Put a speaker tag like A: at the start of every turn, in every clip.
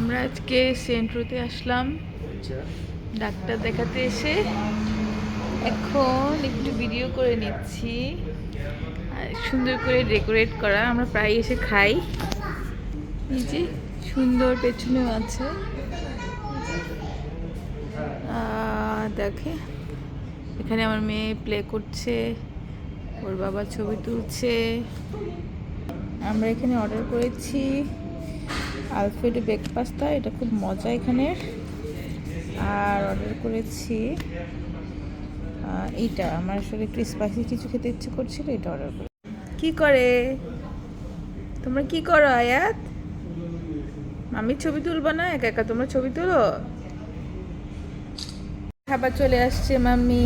A: আমরা আজকে সেন্ট্রোতে আসলাম ডাক্তার দেখাতে এসে এখন একটু ভিডিও করে নিচ্ছি। সুন্দর করে ডেকোরেট করা, আমরা প্রায় এসে খাই। এই যে সুন্দর পেছনেও আছে, দেখে এখানে আমার মেয়ে প্লে করছে, ওর বাবা ছবি তুলছে। আমরা এখানে অর্ডার করেছি আলফ্রেডো বেক পাস্তা, এটা খুব মজা এখানের। আর অর্ডার করেছি এইটা, আমার আসলে একটু স্পাইসি কিছু খেতে ইচ্ছে করছিল, এটা অর্ডার করে। কি করে তোমরা, কি করো আয়াত? মামির ছবি তুলবা না? একা একা তোমরা ছবি তুলো। খাবার চলে আসছে মাম্মি,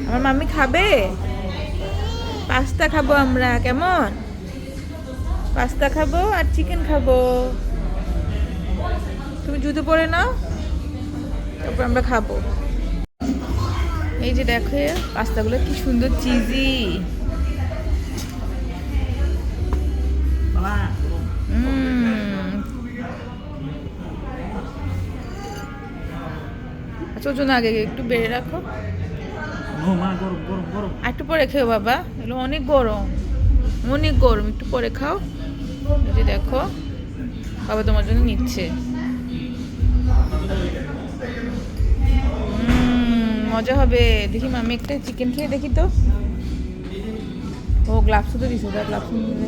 A: আমার মাম্মি খাবে পাস্তা, খাবো আমরা। কেমন? পাস্তা খাবো আর চিকেন খাবো। তুমি জুতো পরে নাও, তারপর আমরা খাবো। এই যে দেখো পাস্তাগুলো কি সুন্দর চিজি। আচ্ছা ওজন আগে একটু বেড়ে রাখো, আর একটু পরে খেও বাবা, এগুলো অনেক গরম, অনেক গরম, একটু পরে খাও। এই যে দেখো বাবা তোমার জন্য নিচ্ছে। মজা হবে। দেখি মামি একটা চিকেন খেয়ে দেখি তো। ও গ্লাভস তো দিছো, ওটা গ্লাভস নিয়ে।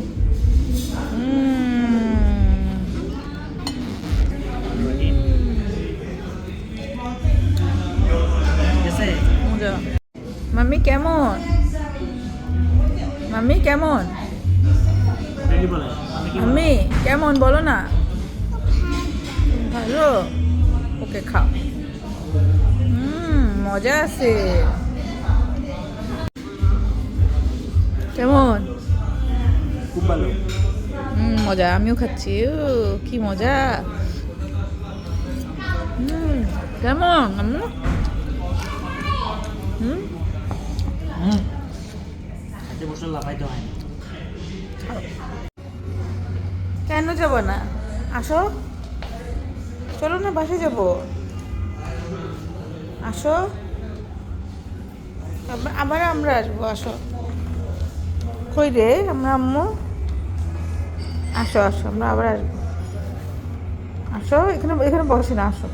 A: মজা। মাম্মি কেমন? মাম্মি কেমন? মাম্মি কেমন বলো না? ভালো, ওকে খাও। মজা আছে। কেমন?
B: খুব ভালো।
A: মজা, আমিও খাচ্ছি। কি মজা। কেমন আম্মু? কেন যাব না? আসো, চলো না বাসায় যাবো। আসো, আবার আমরা আসবো। আসো, কই রে আমরা আম্মু? আসো আসো, আমরা আবার আসবো। আসো, এখানে এখানে বসে না, আসো।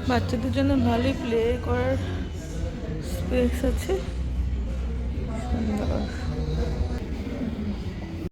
A: বাচ্চাদের জন্য ভালোই প্লে করার স্পেস আছে, সুন্দর।